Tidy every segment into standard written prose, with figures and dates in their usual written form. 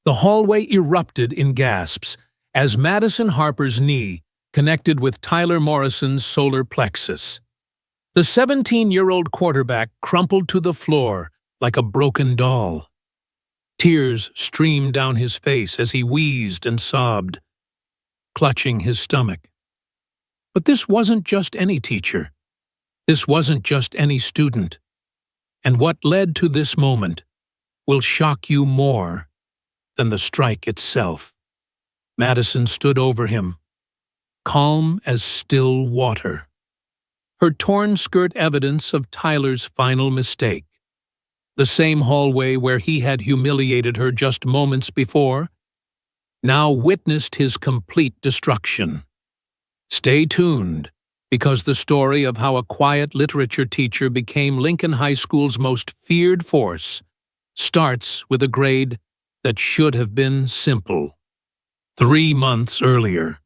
The hallway erupted in gasps as Madison Harper's knee connected with Tyler Morrison's solar plexus. The 17-year-old quarterback crumpled to the floor like a broken doll. Tears streamed down his face as he wheezed and sobbed, clutching his stomach. But this wasn't just any teacher. This wasn't just any student. And what led to this moment will shock you more than the strike itself. Madison stood over him, calm as still water. Her torn skirt evidence of Tyler's final mistake. The same hallway where he had humiliated her just moments before, now witnessed his complete destruction. Stay tuned, because the story of how a quiet literature teacher became Lincoln High School's most feared force starts with a grade that should have been simple. 3 months earlier,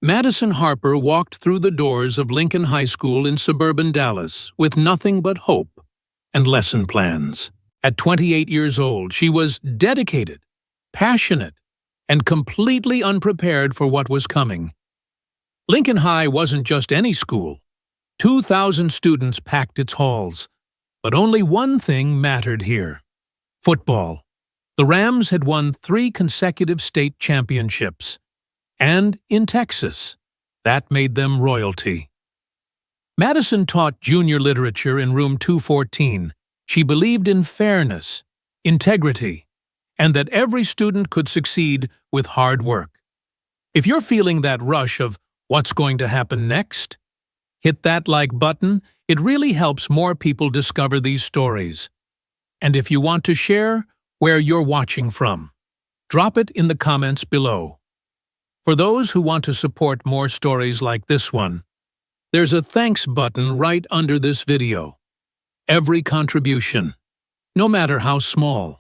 Madison Harper walked through the doors of Lincoln High School in suburban Dallas with nothing but hope and lesson plans. At 28 years old, she was dedicated, passionate, and completely unprepared for what was coming. Lincoln High wasn't just any school. 2,000 students packed its halls, but only one thing mattered here: football. The Rams had won 3 consecutive state championships, and in Texas, that made them royalty. Madison taught junior literature in room 214. She believed in fairness, integrity, and that every student could succeed with hard work. If you're feeling that rush of what's going to happen next, hit that like button. It really helps more people discover these stories. And if you want to share where you're watching from, drop it in the comments below. For those who want to support more stories like this one, there's a thanks button right under this video. Every contribution, no matter how small,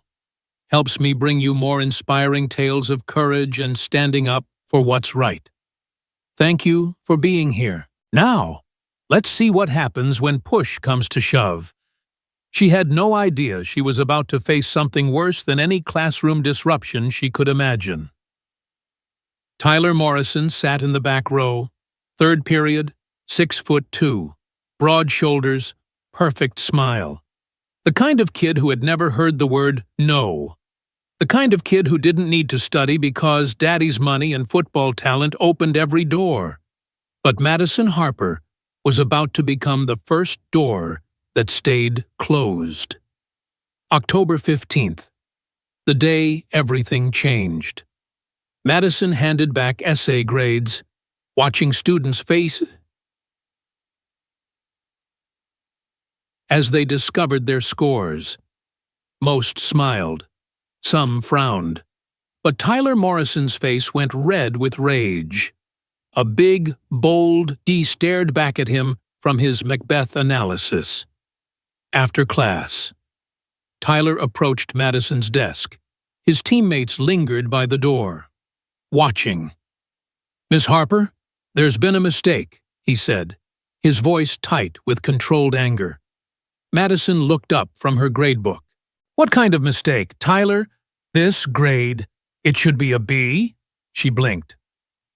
helps me bring you more inspiring tales of courage and standing up for what's right. Thank you for being here. Now, let's see what happens when push comes to shove. She had no idea she was about to face something worse than any classroom disruption she could imagine. Tyler Morrison sat in the back row, 3rd period, 6'2", broad shoulders, perfect smile. The kind of kid who had never heard the word no. The kind of kid who didn't need to study because daddy's money and football talent opened every door. But Madison Harper was about to become the first door that stayed closed. October 15th, the day everything changed. Madison handed back essay grades, watching students' faces as they discovered their scores. Most smiled, some frowned, but Tyler Morrison's face went red with rage. A big, bold D stared back at him from his Macbeth analysis. After class, Tyler approached Madison's desk. His teammates lingered by the door, watching. "Miss Harper, there's been a mistake," he said, his voice tight with controlled anger. Madison looked up from her gradebook. "What kind of mistake, Tyler? This grade, it should be a B?" She blinked.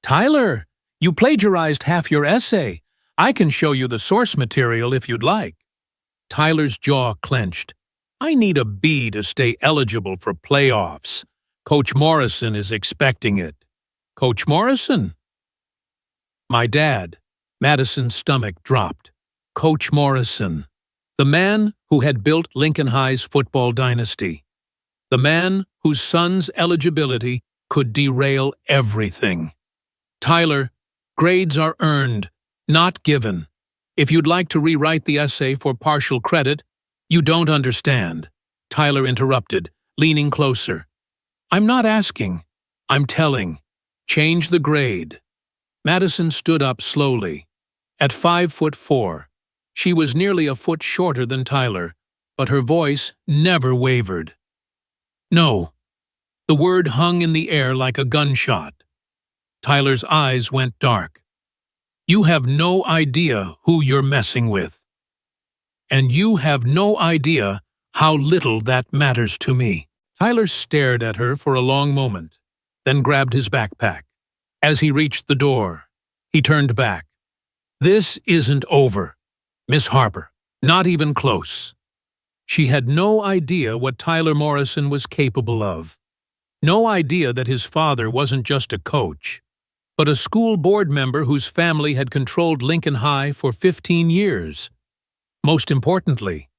"Tyler, you plagiarized half your essay. I can show you the source material if you'd like." Tyler's jaw clenched. "I need a B to stay eligible for playoffs. Coach Morrison is expecting it." "Coach Morrison?" "My dad." Madison's stomach dropped. Coach Morrison. The man who had built Lincoln High's football dynasty. The man whose son's eligibility could derail everything. "Tyler, grades are earned, not given. If you'd like to rewrite the essay for partial credit, you don't understand," Tyler interrupted, leaning closer. "I'm not asking. I'm telling. Change the grade." Madison stood up slowly. At 5'4", she was nearly a foot shorter than Tyler, but her voice never wavered. "No." The word hung in the air like a gunshot. Tyler's eyes went dark. "You have no idea who you're messing with. And you have no idea how little that matters to me." Tyler stared at her for a long moment, then grabbed his backpack. As he reached the door, he turned back. "This isn't over, Miss Harper. Not even close." She had no idea what Tyler Morrison was capable of. No idea that his father wasn't just a coach, but a school board member whose family had controlled Lincoln High for 15 years. Most importantly,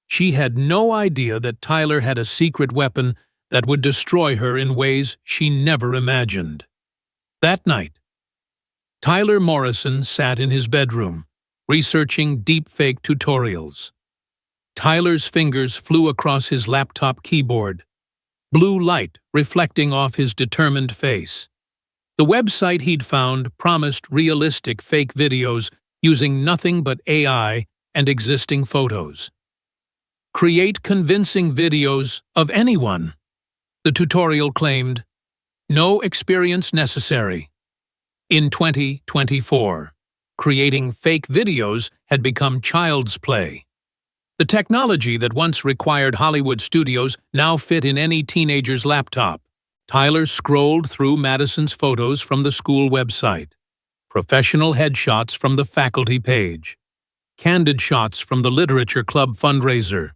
she had no idea that Tyler had a secret weapon that would destroy her in ways she never imagined. That night, Tyler Morrison sat in his bedroom, researching deepfake tutorials. Tyler's fingers flew across his laptop keyboard, blue light reflecting off his determined face. The website he'd found promised realistic fake videos using nothing but AI and existing photos. Create convincing videos of anyone, the tutorial claimed. No experience necessary. In 2024, creating fake videos had become child's play. The technology that once required Hollywood studios now fit in any teenager's laptop. Tyler scrolled through Madison's photos from the school website, professional headshots from the faculty page, candid shots from the literature club fundraiser,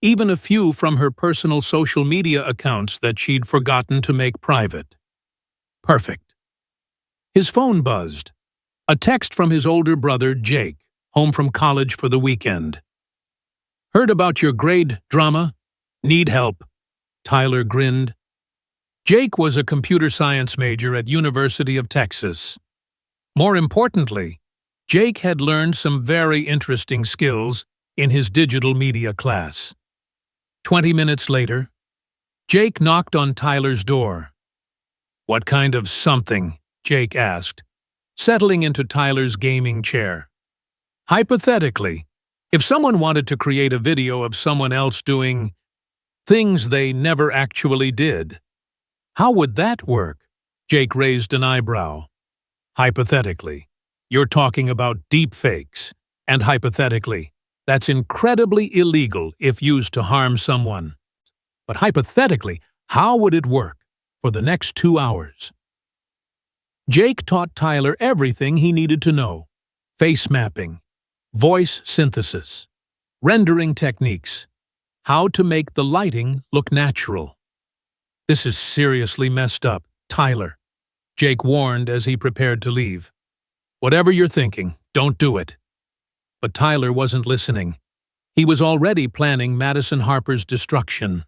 even a few from her personal social media accounts that she'd forgotten to make private. Perfect. His phone buzzed. A text from his older brother, Jake, home from college for the weekend. "Heard about your grade drama? Need help." Tyler grinned. Jake was a computer science major at University of Texas. More importantly, Jake had learned some very interesting skills in his digital media class. 20 minutes later, Jake knocked on Tyler's door. "What kind of something?" Jake asked, settling into Tyler's gaming chair. "Hypothetically, if someone wanted to create a video of someone else doing things they never actually did, how would that work?" Jake raised an eyebrow. "Hypothetically, you're talking about deepfakes, and hypothetically, that's incredibly illegal if used to harm someone. But hypothetically, how would it work for the next 2 hours?" Jake taught Tyler everything he needed to know: face mapping, voice synthesis, rendering techniques, how to make the lighting look natural. "This is seriously messed up, Tyler," Jake warned as he prepared to leave. "Whatever you're thinking, don't do it." But Tyler wasn't listening. He was already planning Madison Harper's destruction.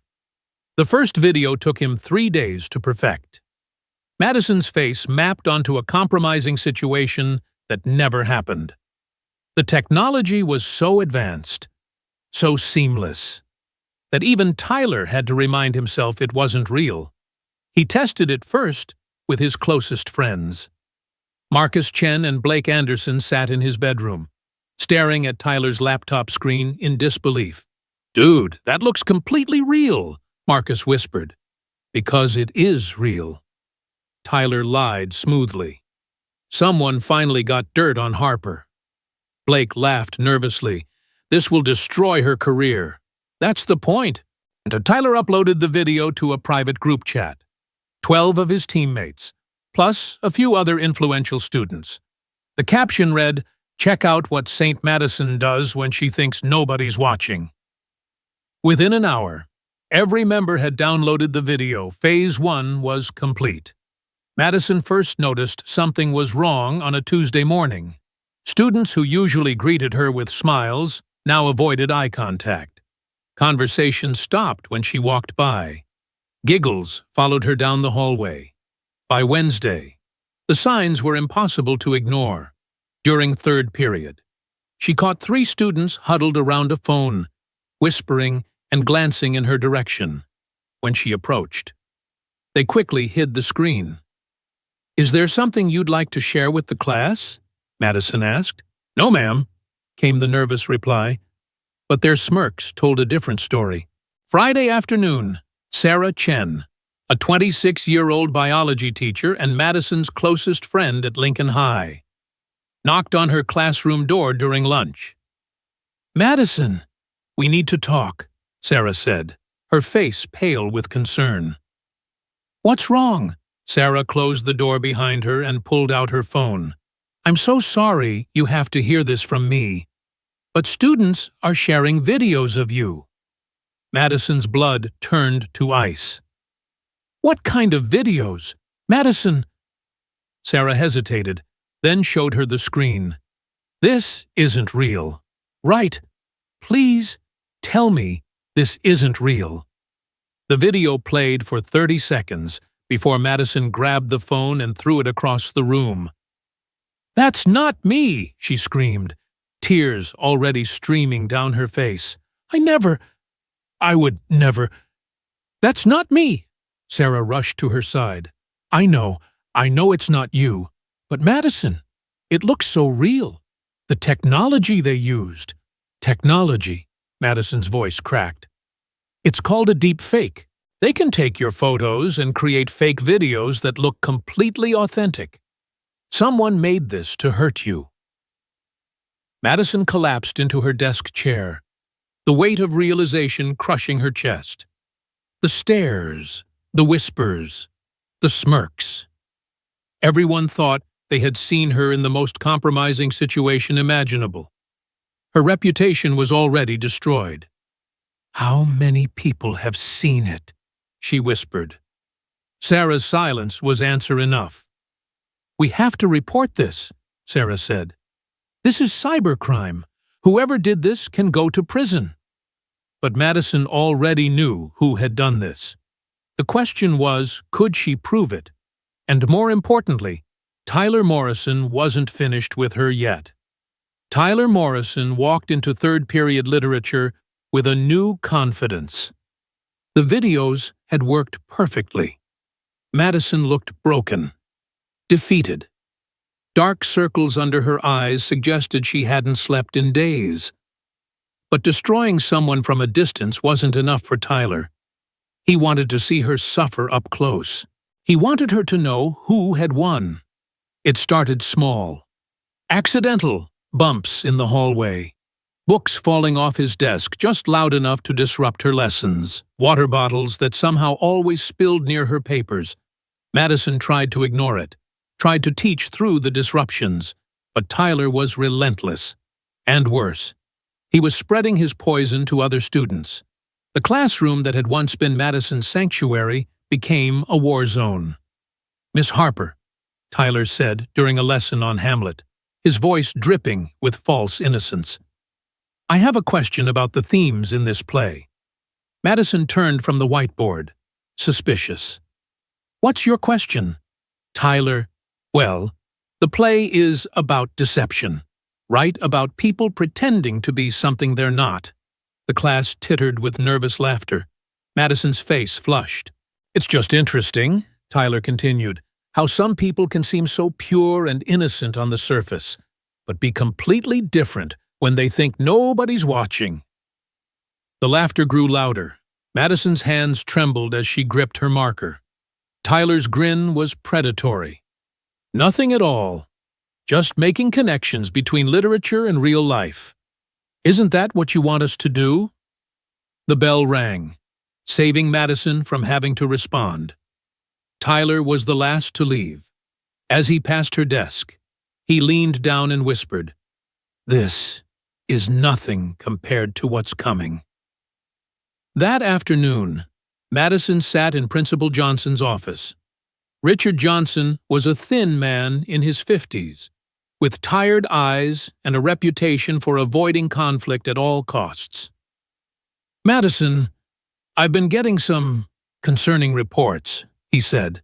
The first video took him 3 days to perfect. Madison's face mapped onto a compromising situation that never happened. The technology was so advanced, so seamless, that even Tyler had to remind himself it wasn't real. He tested it first with his closest friends. Marcus Chen and Blake Anderson sat in his bedroom, staring at Tyler's laptop screen in disbelief. "Dude, that looks completely real," Marcus whispered. "Because it is real." Tyler lied smoothly. "Someone finally got dirt on Harper." Blake laughed nervously. "This will destroy her career." "That's the point." And Tyler uploaded the video to a private group chat. 12 of his teammates, plus a few other influential students. The caption read, "Check out what St. Madison does when she thinks nobody's watching." Within an hour, every member had downloaded the video. Phase 1 was complete. Madison first noticed something was wrong on a Tuesday morning. Students who usually greeted her with smiles now avoided eye contact. Conversation stopped when she walked by. Giggles followed her down the hallway. By Wednesday, the signs were impossible to ignore. During third period, she caught 3 students huddled around a phone, whispering and glancing in her direction. When she approached, they quickly hid the screen. "Is there something you'd like to share with the class?" Madison asked. "No, ma'am," came the nervous reply. But their smirks told a different story. Friday afternoon, Sarah Chen, a 26-year-old biology teacher and Madison's closest friend at Lincoln High, knocked on her classroom door during lunch. "Madison, we need to talk," Sarah said. her face pale with concern. "What's wrong?" Sarah closed the door behind her and pulled out her phone. "I'm so sorry you have to hear this from me, but students are sharing videos of you." Madison's blood turned to ice. "What kind of videos? Madison—" Sarah hesitated, then showed her the screen. "This isn't real. Right? Please tell me this isn't real." The video played for 30 seconds before Madison grabbed the phone and threw it across the room. "That's not me!" she screamed, tears already streaming down her face. I would never. "That's not me!" Sarah rushed to her side. I know it's not you. But Madison, it looks so real. The technology they used." "Technology," Madison's voice cracked. "It's called a deep fake. They can take your photos and create fake videos that look completely authentic. Someone made this to hurt you." Madison collapsed into her desk chair, the weight of realization crushing her chest. The stares, the whispers, the smirks. Everyone thought they had seen her in the most compromising situation imaginable. Her reputation was already destroyed. "How many people have seen it?" she whispered. Sarah's silence was answer enough. "We have to report this," Sarah said. "This is cybercrime. Whoever did this can go to prison." But Madison already knew who had done this. The question was, could she prove it? And more importantly, Tyler Morrison wasn't finished with her yet. Tyler Morrison walked into third-period literature with a new confidence. The videos had worked perfectly. Madison looked broken, defeated. Dark circles under her eyes suggested she hadn't slept in days. But destroying someone from a distance wasn't enough for Tyler. He wanted to see her suffer up close. He wanted her to know who had won. It started small. Accidental bumps in the hallway. Books falling off his desk just loud enough to disrupt her lessons. Water bottles that somehow always spilled near her papers. Madison tried to ignore it, tried to teach through the disruptions, but Tyler was relentless. And worse, he was spreading his poison to other students. The classroom that had once been Madison's sanctuary became a war zone. "Miss Harper," Tyler said during a lesson on Hamlet, his voice dripping with false innocence. "I have a question about the themes in this play." Madison turned from the whiteboard, suspicious. "What's your question?" Tyler, "Well, the play is about deception, right? About people pretending to be something they're not." The class tittered with nervous laughter. Madison's face flushed. "It's just interesting," Tyler continued, "how some people can seem so pure and innocent on the surface, but be completely different when they think nobody's watching." The laughter grew louder. Madison's hands trembled as she gripped her marker. Tyler's grin was predatory. "Nothing at all. Just making connections between literature and real life. Isn't that what you want us to do?" The bell rang, saving Madison from having to respond. Tyler was the last to leave. As he passed her desk, he leaned down and whispered, "This is nothing compared to what's coming." That afternoon, Madison sat in Principal Johnson's office. Richard Johnson was a thin man in his 50s, with tired eyes and a reputation for avoiding conflict at all costs. "Madison, I've been getting some concerning reports," he said,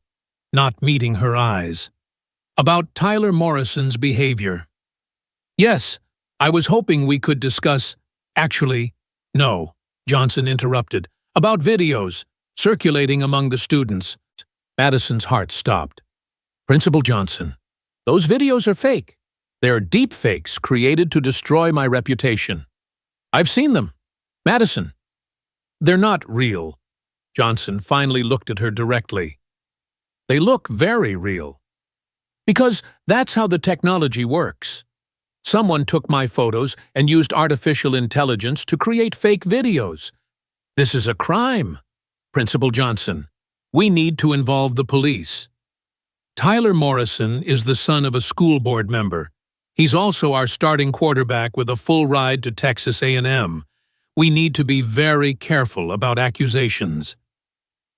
not meeting her eyes, "about Tyler Morrison's behavior." "Yes, I was hoping we could discuss—" "Actually, no," Johnson interrupted, "about videos circulating among the students." Madison's heart stopped. "Principal Johnson, those videos are fake. They're deep fakes created to destroy my reputation. I've seen them. Madison, they're not real." Johnson finally looked at her directly. "They look very real. Because that's how the technology works. Someone took my photos and used artificial intelligence to create fake videos. "This is a crime, Principal Johnson. We need to involve the police." Tyler Morrison is the son of a school board member. He's also our starting quarterback with a full ride to Texas A&M. We need to be very careful about accusations.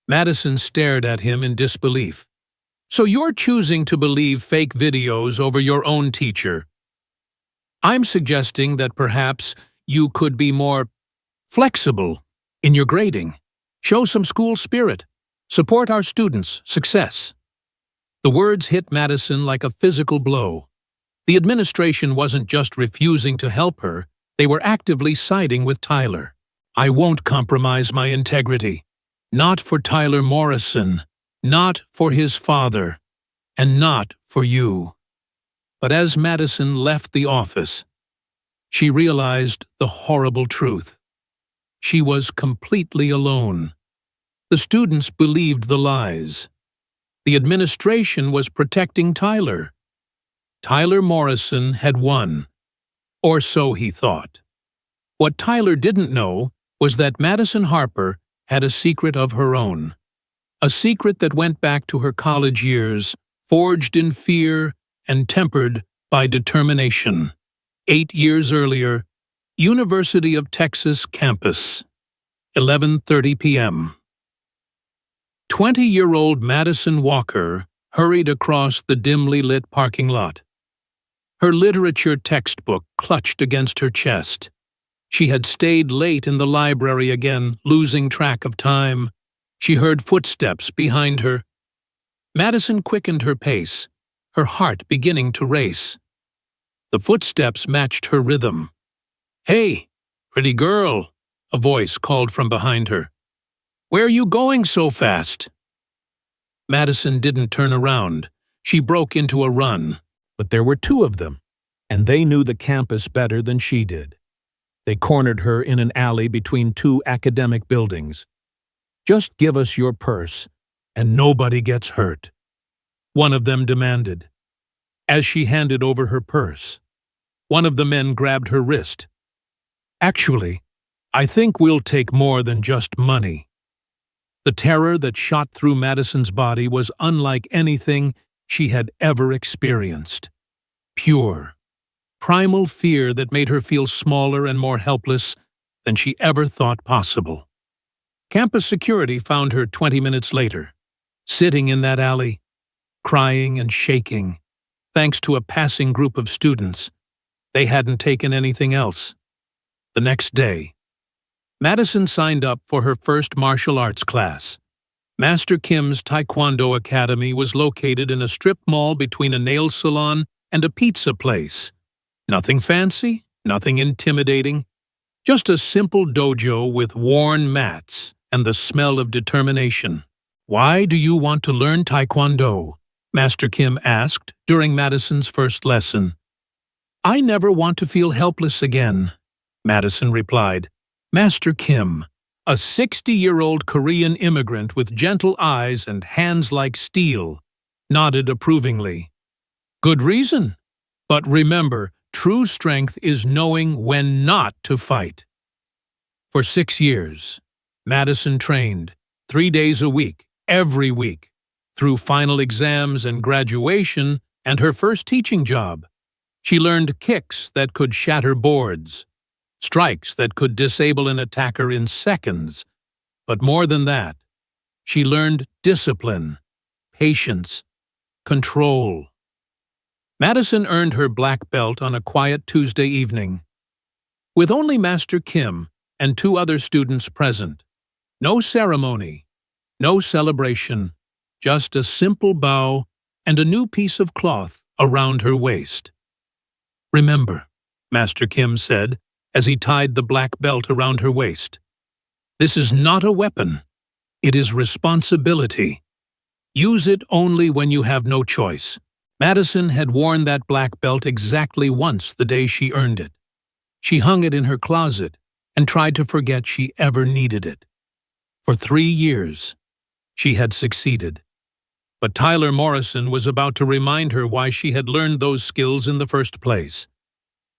Madison stared at him in disbelief. "So you're choosing to believe fake videos over your own teacher? I'm suggesting that perhaps you could be more flexible in your grading. Show some school spirit. Support our students' success." The words hit Madison like a physical blow. The administration wasn't just refusing to help her, they were actively siding with Tyler. "I won't compromise my integrity. Not for Tyler Morrison, not for his father, and not for you." But as Madison left the office, she realized the horrible truth. She was completely alone. The students believed the lies. The administration was protecting Tyler. Tyler Morrison had won. Or so he thought. What Tyler didn't know was that Madison Harper had a secret of her own. A secret that went back to her college years, forged in fear and tempered by determination. 8 years earlier, University of Texas campus, 11:30 p.m. 20-year-old Madison Walker hurried across the dimly lit parking lot. Her literature textbook clutched against her chest. She had stayed late in the library again, losing track of time. She heard footsteps behind her. Madison quickened her pace, her heart beginning to race. The footsteps matched her rhythm. "Hey, pretty girl," a voice called from behind her. "Where are you going so fast?" Madison didn't turn around. She broke into a run. But there were 2 of them, and they knew the campus better than she did. They cornered her in an alley between 2 academic buildings. "Just give us your purse, and nobody gets hurt," one of them demanded. As she handed over her purse, one of the men grabbed her wrist. "Actually, I think we'll take more than just money." The terror that shot through Madison's body was unlike anything she had ever experienced. Pure, primal fear that made her feel smaller and more helpless than she ever thought possible. Campus security found her 20 minutes later, sitting in that alley, crying and shaking, thanks to a passing group of students. They hadn't taken anything else. The next day, Madison signed up for her first martial arts class. Master Kim's Taekwondo Academy was located in a strip mall between a nail salon and a pizza place. Nothing fancy, nothing intimidating, just a simple dojo with worn mats and the smell of determination. "Why do you want to learn Taekwondo?" Master Kim asked during Madison's first lesson. "I never want to feel helpless again," Madison replied. Master Kim, a 60-year-old Korean immigrant with gentle eyes and hands like steel, nodded approvingly. "Good reason. But remember, true strength is knowing when not to fight." For 6 years, Madison trained, 3 days a week, every week, through final exams and graduation and her first teaching job. She learned kicks that could shatter boards, strikes that could disable an attacker in seconds. But more than that, she learned discipline, patience, control. Madison earned her black belt on a quiet Tuesday evening, with only Master Kim and 2 other students present. No ceremony, no celebration, just a simple bow and a new piece of cloth around her waist. "Remember," Master Kim said, as he tied the black belt around her waist, "this is not a weapon. It is responsibility. Use it only when you have no choice." Madison had worn that black belt exactly once the day she earned it. She hung it in her closet and tried to forget she ever needed it. For 3 years, she had succeeded. But Tyler Morrison was about to remind her why she had learned those skills in the first place.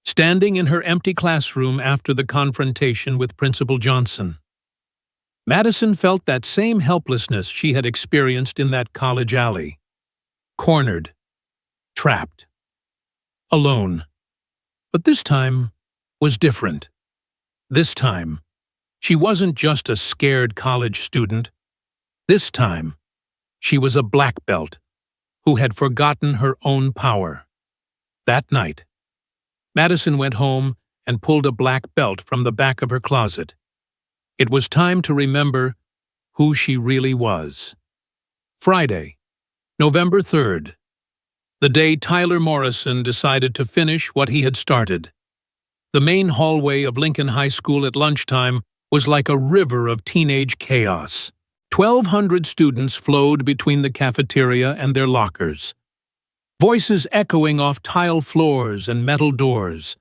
Standing in her empty classroom after the confrontation with Principal Johnson, Madison felt that same helplessness she had experienced in that college alley. Cornered, trapped, alone. But this time was different. This time, she wasn't just a scared college student. This time, she was a black belt who had forgotten her own power. That night, Madison went home and pulled a black belt from the back of her closet. It was time to remember who she really was. Friday, November 3rd, the day Tyler Morrison decided to finish what he had started. The main hallway of Lincoln High School at lunchtime was like a river of teenage chaos. 1,200 students flowed between the cafeteria and their lockers, voices echoing off tile floors and metal doors.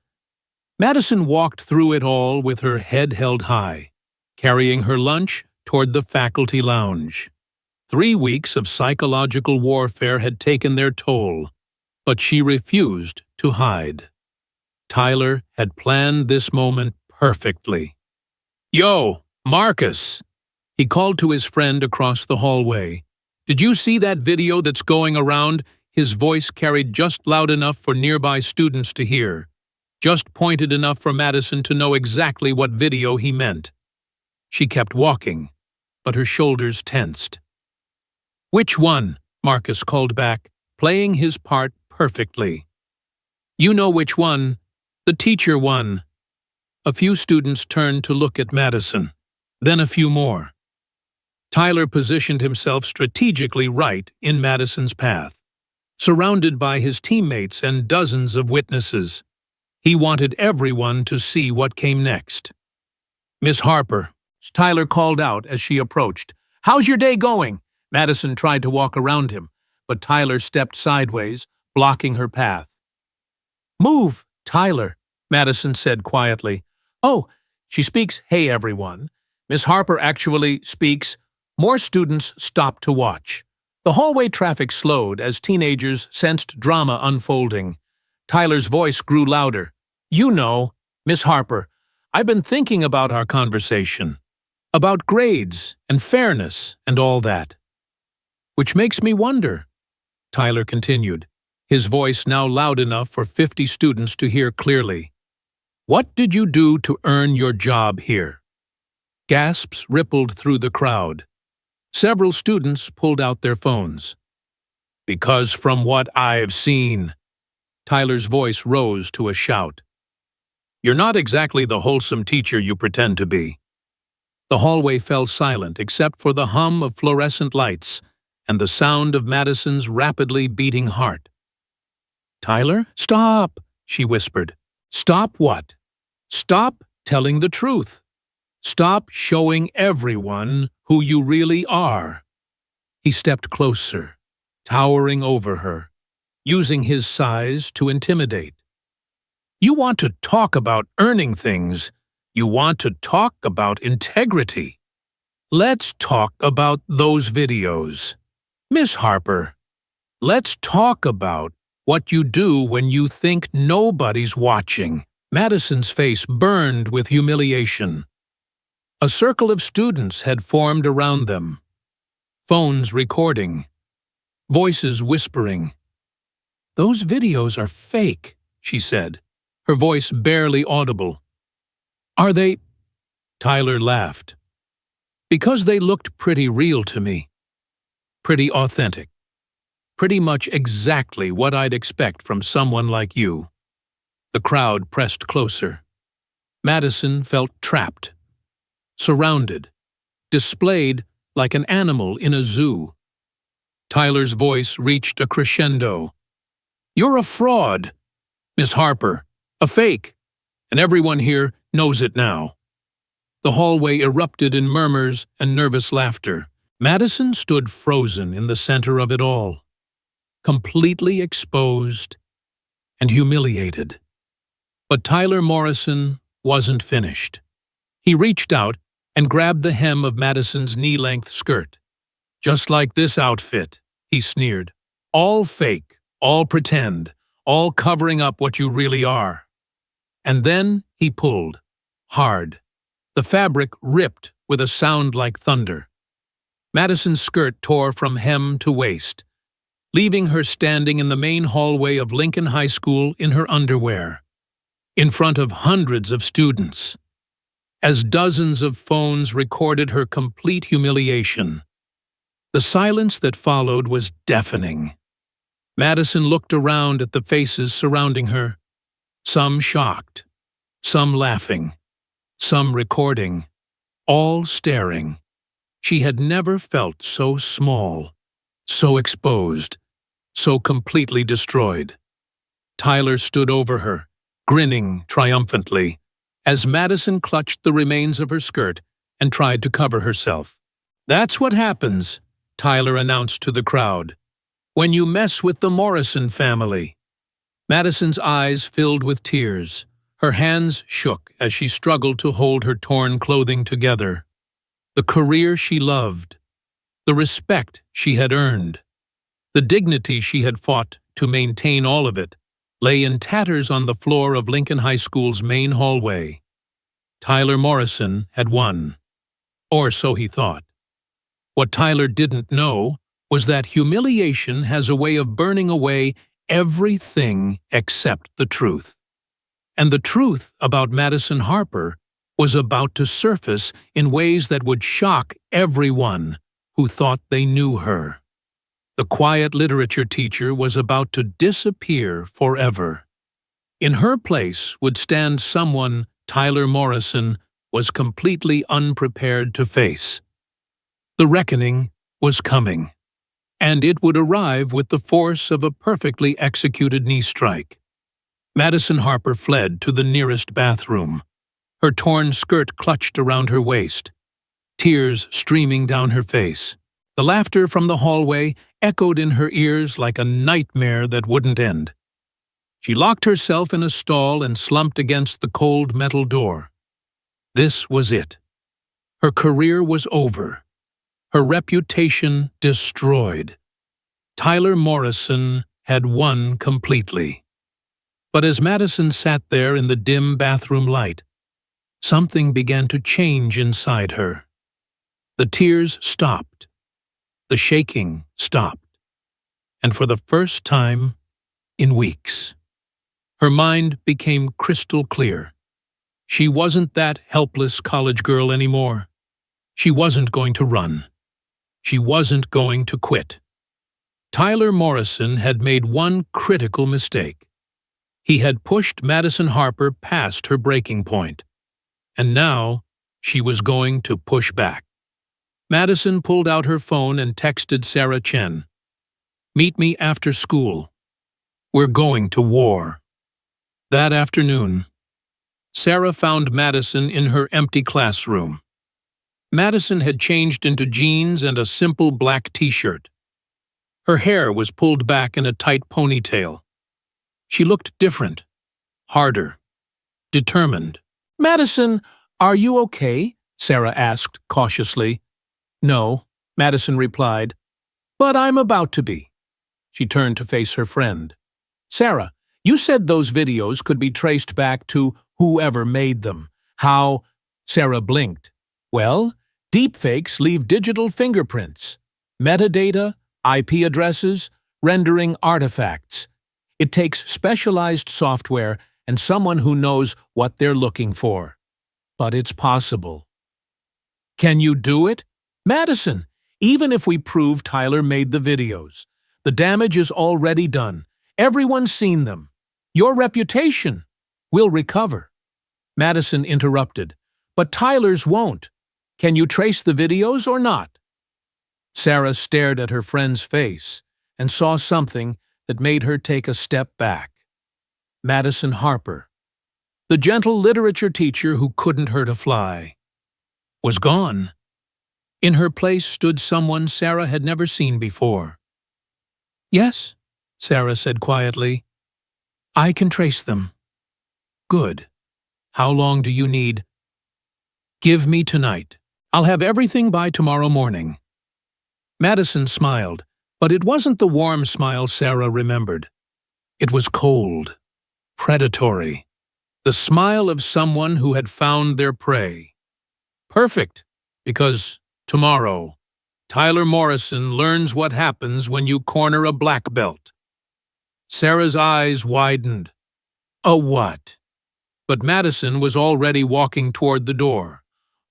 Madison walked through it all with her head held high, carrying her lunch toward the faculty lounge. 3 weeks of psychological warfare had taken their toll, but she refused to hide. Tyler had planned this moment perfectly. "Yo, Marcus," he called to his friend across the hallway. "Did you see that video that's going around?" His voice carried just loud enough for nearby students to hear, just pointed enough for Madison to know exactly what video he meant. She kept walking, but her shoulders tensed. "Which one?" Marcus called back, playing his part perfectly. "You know which one. The teacher one." A few students turned to look at Madison, then a few more. Tyler positioned himself strategically right in Madison's path, surrounded by his teammates and dozens of witnesses. He wanted everyone to see what came next. "Miss Harper," Tyler called out as she approached. "How's your day going?" Madison tried to walk around him, but Tyler stepped sideways, blocking her path. "Move, Tyler," Madison said quietly. "Oh, she speaks, 'Hey, everyone.' Miss Harper actually speaks." More students stopped to watch. The hallway traffic slowed as teenagers sensed drama unfolding. Tyler's voice grew louder. "You know, Miss Harper, I've been thinking about our conversation, about grades and fairness and all that. Which makes me wonder," Tyler continued, his voice now loud enough for 50 students to hear clearly. "What did you do to earn your job here?" Gasps rippled through the crowd. Several students pulled out their phones. "Because from what I've seen," Tyler's voice rose to a shout. "You're not exactly the wholesome teacher you pretend to be." The hallway fell silent except for the hum of fluorescent lights and the sound of Madison's rapidly beating heart. "Tyler, stop," she whispered. "Stop what?" "Stop telling the truth. Stop showing everyone who you really are." He stepped closer, towering over her, using his size to intimidate. "You want to talk about earning things. You want to talk about integrity. Let's talk about those videos. Miss Harper, let's talk about what you do when you think nobody's watching." Madison's face burned with humiliation. A circle of students had formed around them, phones recording, voices whispering. "Those videos are fake," she said, her voice barely audible. "Are they?" Tyler laughed. "Because they looked pretty real to me. Pretty authentic. Pretty much exactly what I'd expect from someone like you." The crowd pressed closer. Madison felt trapped, surrounded, displayed like an animal in a zoo. Tyler's voice reached a crescendo. "You're a fraud, Miss Harper, a fake, and everyone here knows it now." The hallway erupted in murmurs and nervous laughter. Madison stood frozen in the center of it all, completely exposed and humiliated. But Tyler Morrison wasn't finished. He reached out and grabbed the hem of Madison's knee-length skirt. "Just like this outfit," he sneered. "All fake, all pretend, all covering up what you really are." And then he pulled, hard, The fabric ripped with a sound like thunder. Madison's skirt tore from hem to waist, leaving her standing in the main hallway of Lincoln High School in her underwear, in front of hundreds of students, as dozens of phones recorded her complete humiliation. The silence that followed was deafening. Madison looked around at the faces surrounding her, some shocked, some laughing, some recording, all staring. She had never felt so small, so exposed, so completely destroyed. Tyler stood over her, grinning triumphantly, as Madison clutched the remains of her skirt and tried to cover herself. "That's what happens," Tyler announced to the crowd, "when you mess with the Morrison family." Madison's eyes filled with tears. Her hands shook as she struggled to hold her torn clothing together. The career she loved, the respect she had earned, the dignity she had fought to maintain, all of it lay in tatters on the floor of Lincoln High School's main hallway. Tyler Morrison had won. Or so he thought. What Tyler didn't know was that humiliation has a way of burning away everything except the truth. And the truth about Madison Harper was about to surface in ways that would shock everyone who thought they knew her. The quiet literature teacher was about to disappear forever. In her place would stand someone Tyler Morrison was completely unprepared to face. The reckoning was coming, and it would arrive with the force of a perfectly executed knee strike. Madison Harper fled to the nearest bathroom, her torn skirt clutched around her waist, tears streaming down her face. The laughter from the hallway echoed in her ears like a nightmare that wouldn't end. She locked herself in a stall and slumped against the cold metal door. This was it. Her career was over. Her reputation destroyed. Tyler Morrison had won completely. But as Madison sat there in the dim bathroom light, something began to change inside her. The tears stopped. The shaking stopped. And for the first time in weeks, her mind became crystal clear. She wasn't that helpless college girl anymore. She wasn't going to run. She wasn't going to quit. Tyler Morrison had made one critical mistake. He had pushed Madison Harper past her breaking point. And now she was going to push back. Madison pulled out her phone and texted Sarah Chen. "Meet me after school. We're going to war." That afternoon, Sarah found Madison in her empty classroom. Madison had changed into jeans and a simple black t-shirt. Her hair was pulled back in a tight ponytail. She looked different, harder, determined. "Madison, are you okay?" Sarah asked cautiously. "No," Madison replied, "but I'm about to be." She turned to face her friend. "Sarah, you said those videos could be traced back to whoever made them. How?" Sarah blinked. "Well, deepfakes leave digital fingerprints, metadata, IP addresses, rendering artifacts. It takes specialized software and someone who knows what they're looking for. But it's possible." "Can you do it?" "Madison, even if we prove Tyler made the videos, the damage is already done. Everyone's seen them. Your reputation will recover." Madison interrupted. "But Tyler's won't. Can you trace the videos or not?" Sarah stared at her friend's face and saw something that made her take a step back. Madison Harper, the gentle literature teacher who couldn't hurt a fly, was gone. In her place stood someone Sarah had never seen before. "Yes," Sarah said quietly. "I can trace them." "Good. How long do you need?" "Give me tonight. I'll have everything by tomorrow morning." Madison smiled, but it wasn't the warm smile Sarah remembered. It was cold, predatory, the smile of someone who had found their prey. Perfect, because tomorrow, Tyler Morrison learns what happens when you corner a black belt. Sarah's eyes widened. A what? But Madison was already walking toward the door.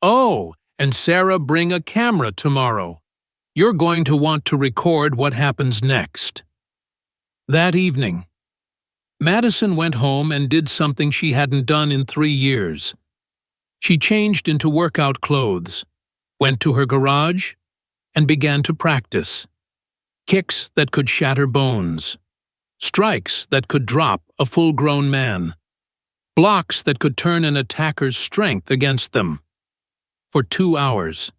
Oh, and Sarah, bring a camera tomorrow. You're going to want to record what happens next. That evening, Madison went home and did something she hadn't done in 3 years. She changed into workout clothes, went to her garage, and began to practice. Kicks that could shatter bones. Strikes that could drop a full-grown man. Blocks that could turn an attacker's strength against them. For 2 hours,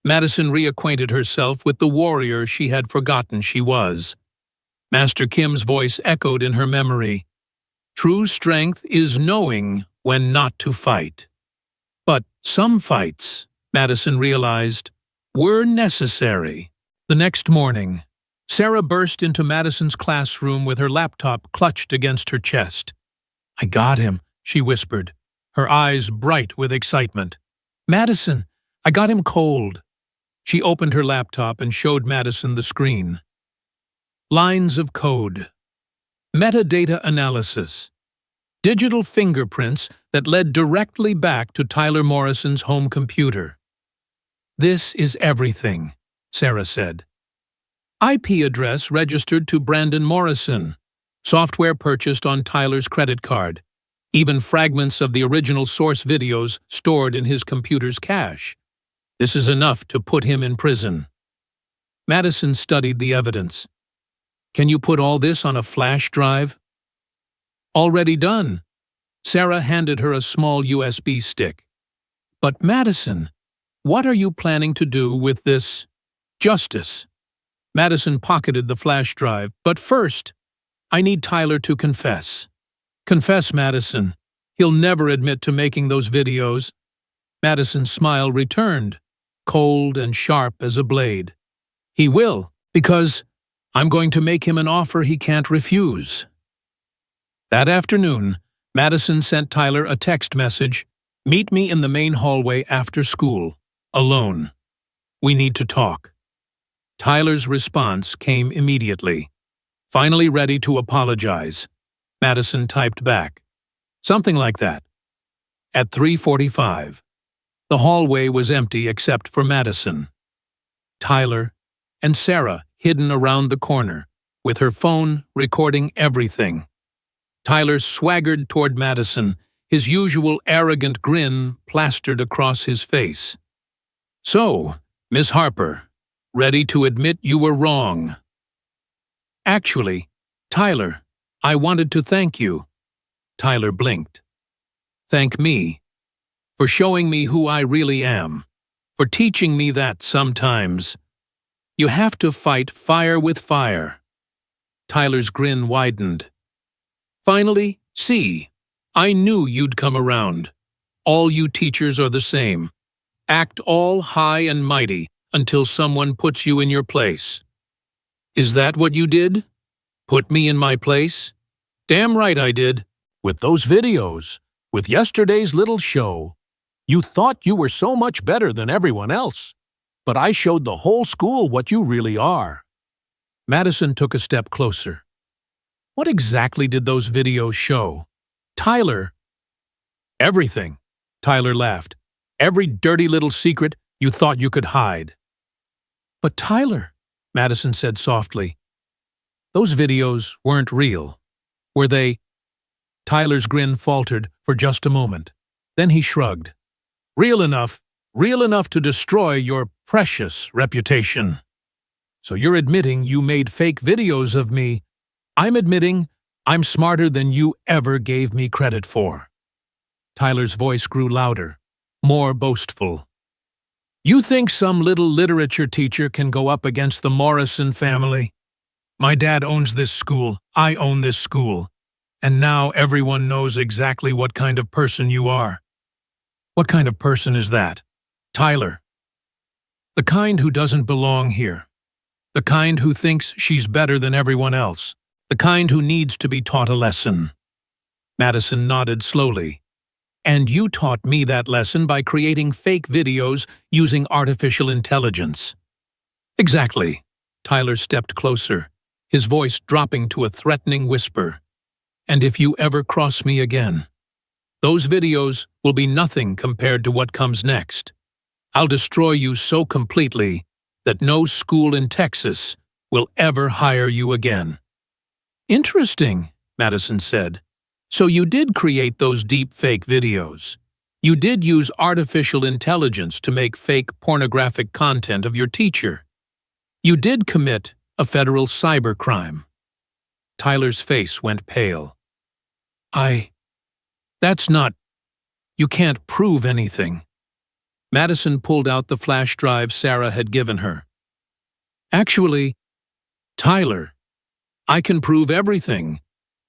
Madison reacquainted herself with the warrior she had forgotten she was. Master Kim's voice echoed in her memory. True strength is knowing when not to fight. But some fights, Madison realized, were necessary. The next morning, Sarah burst into Madison's classroom with her laptop clutched against her chest. I got him, she whispered, her eyes bright with excitement. Madison, I got him cold. She opened her laptop and showed Madison the screen. Lines of code. Metadata analysis. Digital fingerprints that led directly back to Tyler Morrison's home computer. This is everything, Sarah said. IP address registered to Brandon Morrison. Software purchased on Tyler's credit card. Even fragments of the original source videos stored in his computer's cache. This is enough to put him in prison. Madison studied the evidence. Can you put all this on a flash drive? Already done. Sarah handed her a small USB stick. But Madison, what are you planning to do with this justice? Madison pocketed the flash drive. But first, I need Tyler to confess. Confess, Madison. He'll never admit to making those videos. Madison's smile returned, cold and sharp as a blade. He will, because I'm going to make him an offer he can't refuse. That afternoon, Madison sent Tyler a text message. Meet me in the main hallway after school, alone. We need to talk. Tyler's response came immediately. Finally ready to apologize, Madison typed back. Something like that. At 3:45, the hallway was empty except for Madison. Tyler and Sarah hidden around the corner, with her phone recording everything. Tyler swaggered toward Madison, his usual arrogant grin plastered across his face. So, Miss Harper, ready to admit you were wrong. Actually, Tyler, I wanted to thank you. Tyler blinked. Thank me. For showing me who I really am. For teaching me that sometimes you have to fight fire with fire. Tyler's grin widened. Finally, see, I knew you'd come around. All you teachers are the same. Act all high and mighty until someone puts you in your place. Is that what you did? Put me in my place? Damn right I did. With those videos, with yesterday's little show, you thought you were so much better than everyone else. But I showed the whole school what you really are. Madison took a step closer. What exactly did those videos show? Tyler. Everything, Tyler laughed. Every dirty little secret you thought you could hide. But Tyler, Madison said softly, those videos weren't real, were they? Tyler's grin faltered for just a moment. Then he shrugged. Real enough to destroy your precious reputation. So you're admitting you made fake videos of me. I'm admitting I'm smarter than you ever gave me credit for. Tyler's voice grew louder, more boastful. You think some little literature teacher can go up against the Morrison family? My dad owns this school, I own this school, and now everyone knows exactly what kind of person you are. What kind of person is that? Tyler. The kind who doesn't belong here. The kind who thinks she's better than everyone else. The kind who needs to be taught a lesson. Madison nodded slowly. And you taught me that lesson by creating fake videos using artificial intelligence. Exactly. Tyler stepped closer, his voice dropping to a threatening whisper. And if you ever cross me again, those videos will be nothing compared to what comes next. I'll destroy you so completely that no school in Texas will ever hire you again. Interesting, Madison said. So you did create those deep fake videos. You did use artificial intelligence to make fake pornographic content of your teacher. You did commit a federal cybercrime. Tyler's face went pale. That's not... You can't prove anything. Madison pulled out the flash drive Sarah had given her. Actually, Tyler, I can prove everything.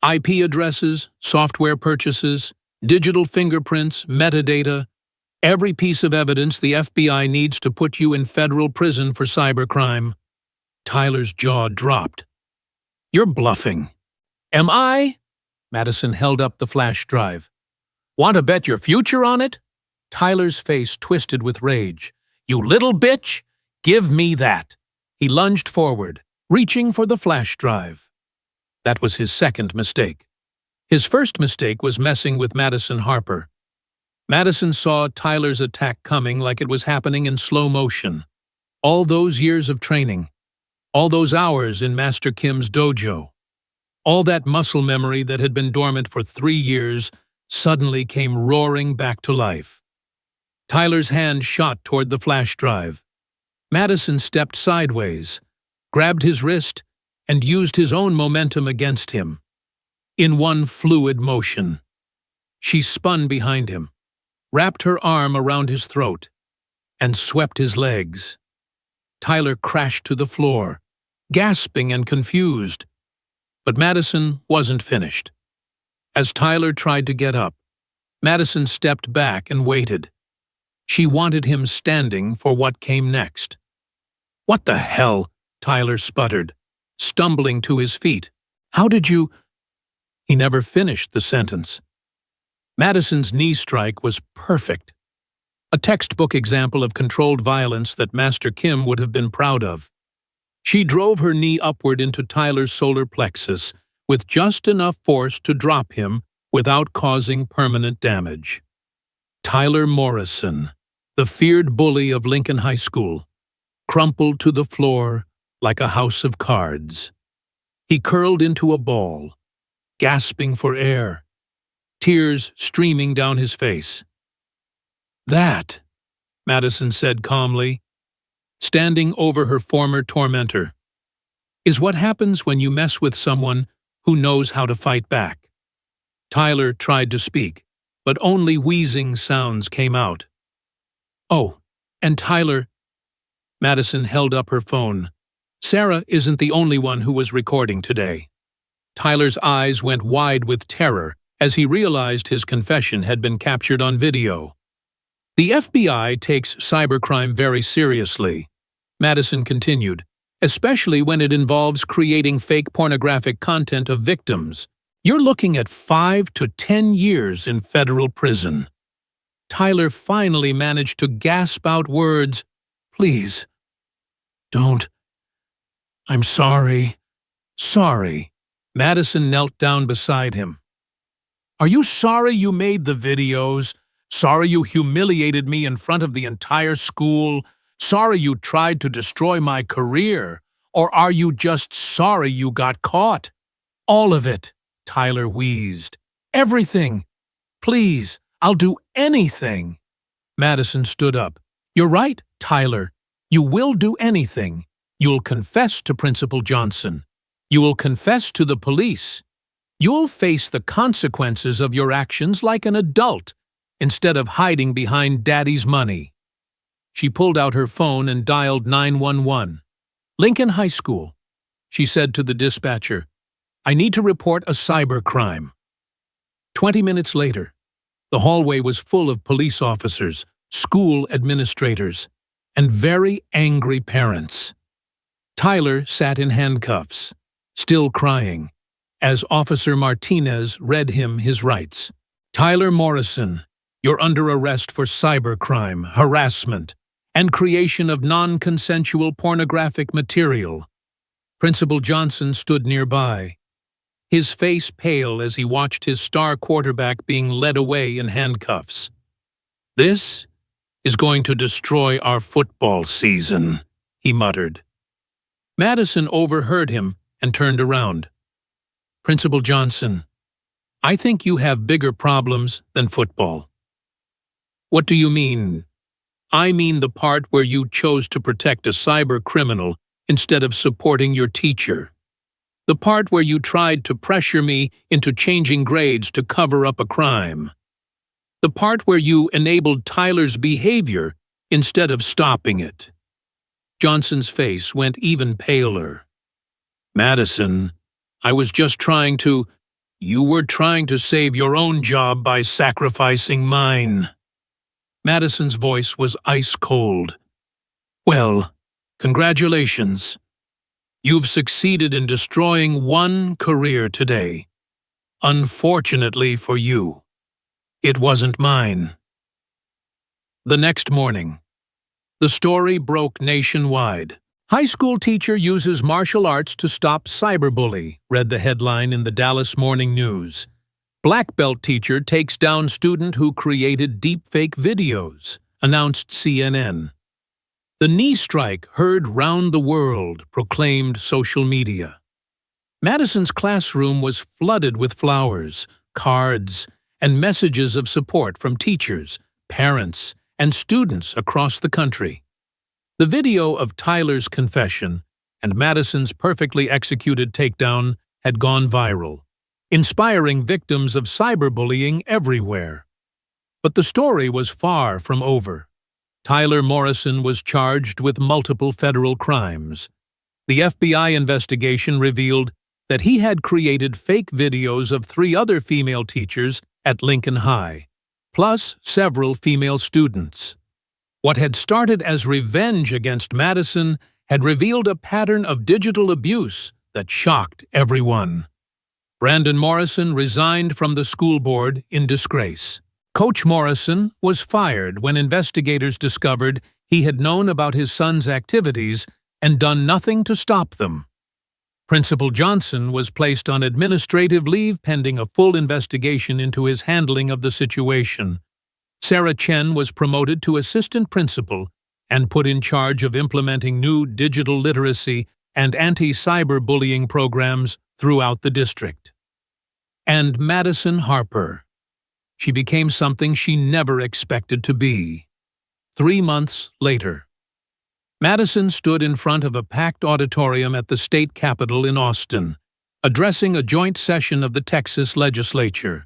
IP addresses, software purchases, digital fingerprints, metadata, every piece of evidence the FBI needs to put you in federal prison for cybercrime. Tyler's jaw dropped. You're bluffing. Am I? Madison held up the flash drive. Want to bet your future on it? Tyler's face twisted with rage. You little bitch! Give me that! He lunged forward, reaching for the flash drive. That was his second mistake. His first mistake was messing with Madison Harper. Madison saw Tyler's attack coming like it was happening in slow motion. All those years of training, all those hours in Master Kim's dojo, all that muscle memory that had been dormant for 3 years suddenly came roaring back to life. Tyler's hand shot toward the flash drive. Madison stepped sideways, grabbed his wrist, and used his own momentum against him. In one fluid motion, she spun behind him, wrapped her arm around his throat, and swept his legs. Tyler crashed to the floor, gasping and confused. But Madison wasn't finished. As Tyler tried to get up, Madison stepped back and waited. She wanted him standing for what came next. What the hell? Tyler sputtered, stumbling to his feet. How did you... He never finished the sentence. Madison's knee strike was perfect. A textbook example of controlled violence that Master Kim would have been proud of. She drove her knee upward into Tyler's solar plexus with just enough force to drop him without causing permanent damage. Tyler Morrison, the feared bully of Lincoln High School, crumpled to the floor like a house of cards. He curled into a ball, gasping for air, tears streaming down his face. That, Madison said calmly, standing over her former tormentor, is what happens when you mess with someone who knows how to fight back. Tyler tried to speak, but only wheezing sounds came out. Oh, and Tyler... Madison held up her phone. Sarah isn't the only one who was recording today. Tyler's eyes went wide with terror as he realized his confession had been captured on video. The FBI takes cybercrime very seriously, Madison continued, especially when it involves creating fake pornographic content of victims. You're looking at 5 to 10 years in federal prison. Tyler finally managed to gasp out words, Please, don't. I'm sorry. Sorry. Madison knelt down beside him. Are you sorry you made the videos? Sorry you humiliated me in front of the entire school? Sorry you tried to destroy my career? Or are you just sorry you got caught? All of it, Tyler wheezed. Everything. Please, I'll do anything. Madison stood up. You're right, Tyler. You will do anything. You'll confess to Principal Johnson. You will confess to the police. You'll face the consequences of your actions like an adult, instead of hiding behind Daddy's money. She pulled out her phone and dialed 911. Lincoln High School, she said to the dispatcher. I need to report a cybercrime. 20 minutes later, the hallway was full of police officers, school administrators, and very angry parents. Tyler sat in handcuffs, still crying, as Officer Martinez read him his rights. Tyler Morrison, You're under arrest for cybercrime, harassment, and creation of non-consensual pornographic material." Principal Johnson stood nearby, his face pale as he watched his star quarterback being led away in handcuffs. "This is going to destroy our football season," he muttered. Madison overheard him and turned around. "Principal Johnson, I think you have bigger problems than football." "What do you mean?" "I mean the part where you chose to protect a cyber criminal instead of supporting your teacher. The part where you tried to pressure me into changing grades to cover up a crime. The part where you enabled Tyler's behavior instead of stopping it." Johnson's face went even paler. "Madison, I was just trying to—" "You were trying to save your own job by sacrificing mine." Madison's voice was ice cold. "Well, congratulations. You've succeeded in destroying one career today. Unfortunately for you, it wasn't mine." The next morning, the story broke nationwide. "High school teacher uses martial arts to stop cyberbully," read the headline in the Dallas Morning News. "Black belt teacher takes down student who created deepfake videos," announced CNN. "The knee strike heard round the world," proclaimed social media. Madison's classroom was flooded with flowers, cards, and messages of support from teachers, parents, and students across the country. The video of Tyler's confession and Madison's perfectly executed takedown had gone viral, inspiring victims of cyberbullying everywhere. But the story was far from over. Tyler Morrison was charged with multiple federal crimes. The FBI investigation revealed that he had created fake videos of 3 other female teachers at Lincoln High, plus several female students. What had started as revenge against Madison had revealed a pattern of digital abuse that shocked everyone. Brandon Morrison resigned from the school board in disgrace. Coach Morrison was fired when investigators discovered he had known about his son's activities and done nothing to stop them. Principal Johnson was placed on administrative leave pending a full investigation into his handling of the situation. Sarah Chen was promoted to assistant principal and put in charge of implementing new digital literacy and anti-cyberbullying programs throughout the district. And Madison Harper. She became something she never expected to be. 3 months later, Madison stood in front of a packed auditorium at the state capitol in Austin, addressing a joint session of the Texas legislature.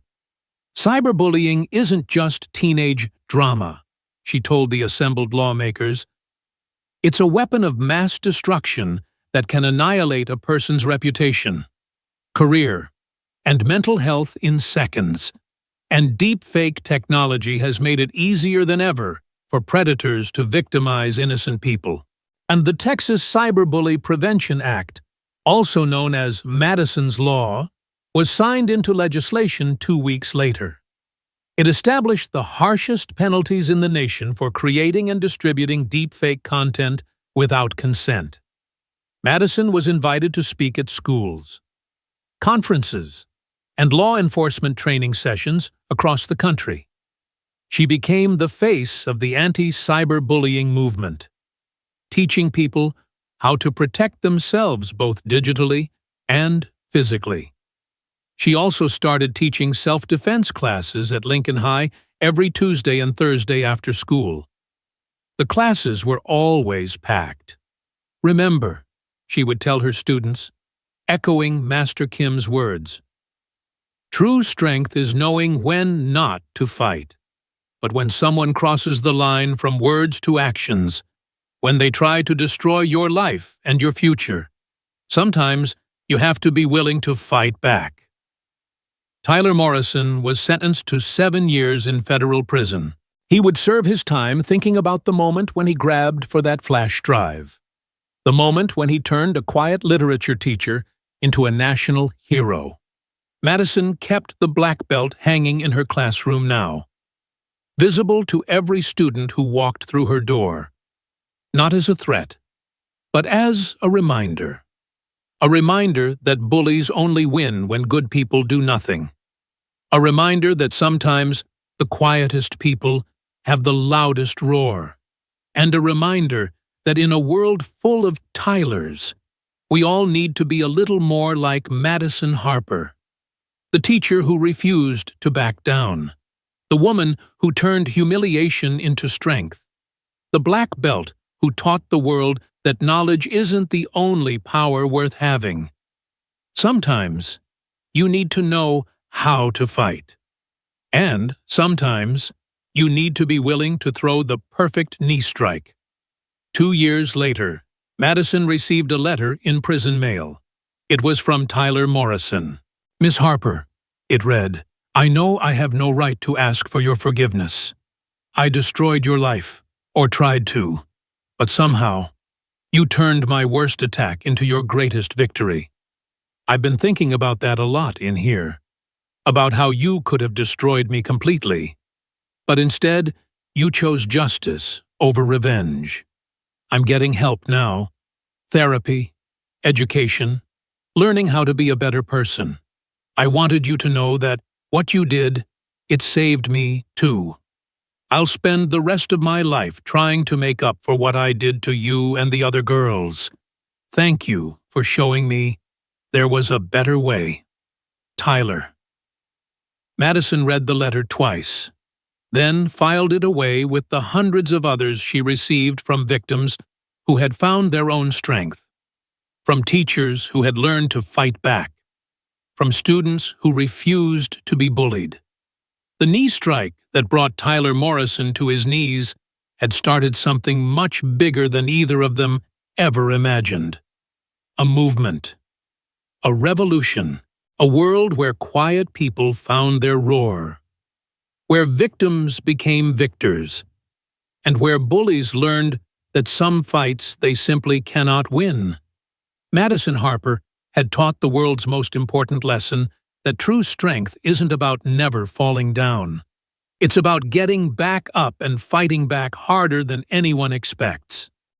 "Cyberbullying isn't just teenage drama," she told the assembled lawmakers. "It's a weapon of mass destruction that can annihilate a person's reputation, career, and mental health in seconds. And deepfake technology has made it easier than ever for predators to victimize innocent people." And the Texas Cyberbully Prevention Act, also known as Madison's Law, was signed into legislation 2 weeks later. It established the harshest penalties in the nation for creating and distributing deepfake content without consent. Madison was invited to speak at schools, conferences, and law enforcement training sessions across the country. She became the face of the anti-cyberbullying movement, teaching people how to protect themselves both digitally and physically. She also started teaching self-defense classes at Lincoln High every Tuesday and Thursday after school. The classes were always packed. "Remember," she would tell her students, echoing Master Kim's words, "true strength is knowing when not to fight. But when someone crosses the line from words to actions, when they try to destroy your life and your future, sometimes you have to be willing to fight back." Tyler Morrison was sentenced to 7 years in federal prison. He would serve his time thinking about the moment when he grabbed for that flash drive, the moment when he turned a quiet literature teacher into a national hero. Madison kept the black belt hanging in her classroom now. visible to every student who walked through her door, not as a threat, but as a reminder. A reminder that bullies only win when good people do nothing. A reminder that sometimes the quietest people have the loudest roar. And a reminder that in a world full of Tylers, we all need to be a little more like Madison Harper, the teacher who refused to back down, the woman who turned humiliation into strength, the black belt who taught the world that knowledge isn't the only power worth having. Sometimes you need to know how to fight. And sometimes you need to be willing to throw the perfect knee strike. 2 years later, Madison received a letter in prison mail. It was from Tyler Morrison. "Miss Harper," it read, "I know I have no right to ask for your forgiveness. I destroyed your life, or tried to, but somehow you turned my worst attack into your greatest victory. I've been thinking about that a lot in here, about how you could have destroyed me completely, but instead you chose justice over revenge. I'm getting help now, therapy, education, learning how to be a better person. I wanted you to know that what you did, it saved me too. I'll spend the rest of my life trying to make up for what I did to you and the other girls. Thank you for showing me there was a better way. Tyler." Madison read the letter twice, then filed it away with the hundreds of others she received from victims who had found their own strength, from teachers who had learned to fight back, from students who refused to be bullied. The knee strike that brought Tyler Morrison to his knees had started something much bigger than either of them ever imagined. A movement, a revolution, a world where quiet people found their roar, where victims became victors, and where bullies learned that some fights they simply cannot win. Madison Harper had taught the world's most important lesson that true strength isn't about never falling down. It's about getting back up and fighting back harder than anyone expects.